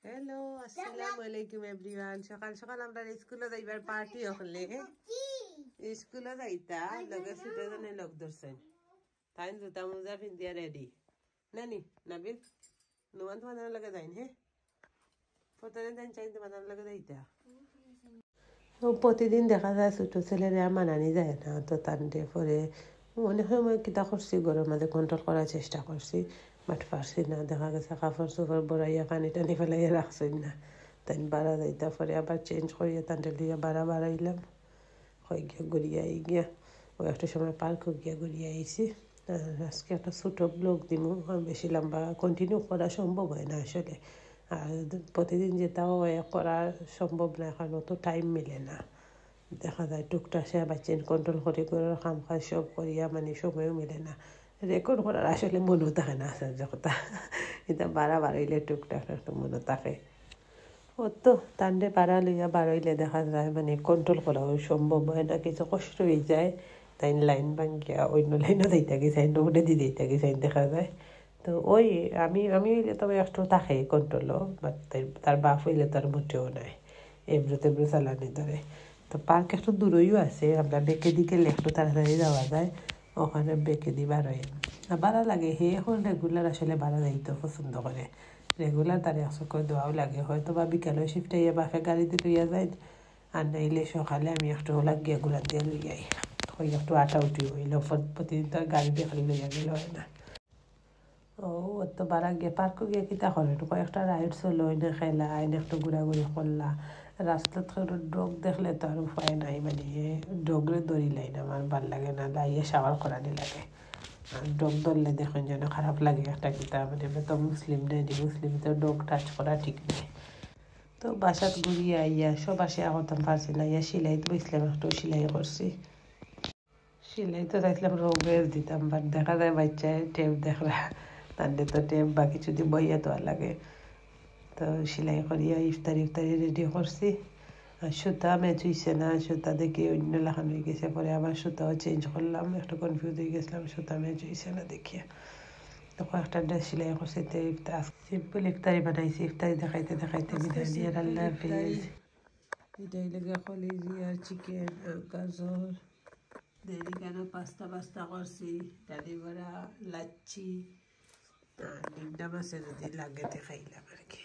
Hello, আসসালামু আলাইকুম everyone. সকাল সকাল আমরা স্কুলে যাইবার পার্টি হলে স্কুলে যাইতা লগে ছুটে জানে লোক ধরছেন তাই জুতা মোজা পিন্ধিয়া রেডি নানি নাবিল নুমান তোমাদের লগে যাইন হে প্রতিদিন তাই চাই তোমাদের লগে যাইতা। প্রতিদিন দেখা যায় ছোট ছেলেরা মানানি যায় না, তো তান্ডে পরে অনেক সময় কিতা করছি গরম মাঝে কন্ট্রোল করার চেষ্টা করছি, বাট পারছি না। দেখা গেছে কাপড় চোপড় বড়াইয়া পানি টানি ফেলাইয়া রাখছি না, তাই বাড়া যাইতা পরে আবার চেঞ্জ করিয়া তান্ডে লিয়া বাড়াইলাম, হয়ে গিয়া ঘুরিয়া গিয়া ওই একটা সময় পার্কও গিয়া ঘুরিয়া আইছি। আজকে একটা ছোটো ব্লগ দিব, বেশি লম্বা কন্টিনিউ করা সম্ভব হয় না আসলে, আর প্রতিদিন যেটাও করা সম্ভব না, কারণ অত টাইম মিলে না। দেখা যায় টুকটাক সে বাচ্চা কন্ট্রোল করে করে কাম কাজ সব করিয়া মানে সময়ও মিলে না, রেকর্ড করার আসলে মনও থাকে না আসার কথা। এটা বাড়াইলে টুকটাক একটা মনে থাকে। ও তো তান্ডে লইয়া বাড়াইলে দেখা যায় মানে কন্ট্রোল করাও সম্ভব হয় না, কিছু কষ্ট হয়ে যায়। তাই লাইন ভাঙ্গিয়া অন্য লাইনও দিতে গেছে, উঠে দিয়ে দিতে গেছে দেখা যায়। তো ওই আমি হইলে তবে একটু থাকে কন্ট্রোলও, বাট তার বাপ হইলে তার মোটেও নাই, এব্রো তেব্রো চালানি ধরে। তো পার্ক একটু দূরইও আছে, আমরা বেঁকে দিয়ে গেলে একটু তাড়াতাড়ি যাওয়া যায়, ওখানে বেঁকে দিয়ে বাড়াই ভাড়া লাগে। হে এখন রেগুলার আসলে ভাড়া যাইতে পছন্দ করে, রেগুলার তার একশো করে দেওয়াও লাগে। হয়তো বা বিকালে শিফটে ইয়ে বাপে গাড়িতে লইয়া যায়, আর নাইলে সকালে আমি একটু লাগিয়ে গুলা দিয়ে লইয়াই ওই একটু আটা উঠি হইল, প্রতিদিন তো গাড়ি দিয়ে খালি লইয়া গেলে হয় না। ও তো বারা গিয়ে পার্কও গিয়ে কিতা করে কয়েকটা রাইডস হলো, এনে খেলা এনে একটু ঘোরাঘুরি করলা। রাস্তাত ডগ দেখলে তো আর উপায় নাই, মানে ডগরে ধরিলাই না, আমার ভাল লাগে না, লাইয়ে সাবার করানি লাগে। আর ডগ ধরলে দেখেন যেন খারাপ লাগে একটা কিতা, মানে আমরা তো মুসলিম নেই, মুসলিম তো ডগ টাচ করা ঠিক নেই। তো বাসাত ঘুরিয়ে আইয়া সব আসে করতাম পারছি না, ইয়া সিলাই তো বসলাম, একটু সিলাই করছি। সিলাই তো চাইছিলাম রোগের দিতাম, বাট দেখা যায় বাচ্চায় টেপ দেখরা তাদের তো টেপ বা কিছু দিয়ে বইয়া তো লাগে। তো সেলাই করিয়া ইফতারি রেডি করছি। আর সুতা ম্যাচ হইছে না, সুতা দেখি অন্য লাখান হয়ে গেছে, পরে আবার সুতাও চেঞ্জ করলাম, একটু কনফিউজ হয়ে গেছিলাম সুতা ম্যাচ হইছে না দেখিয়া। তো কয়েকটা ড্রেস সেলাই করছি, তো সিম্পল ইফতারি বানাইছি। ইফতারি দেখাইতে দেখাইতে বিদায় নিয়ে আল্লাহ হাফেজ। এটাই লেগে কলিজি আর চিকেন গাজর দেরি কেন পাস্তা করছি, ডালি বড়া লাচ্ছি, ডিমটা মাছে যদি লাগে খাইলাম আর কি।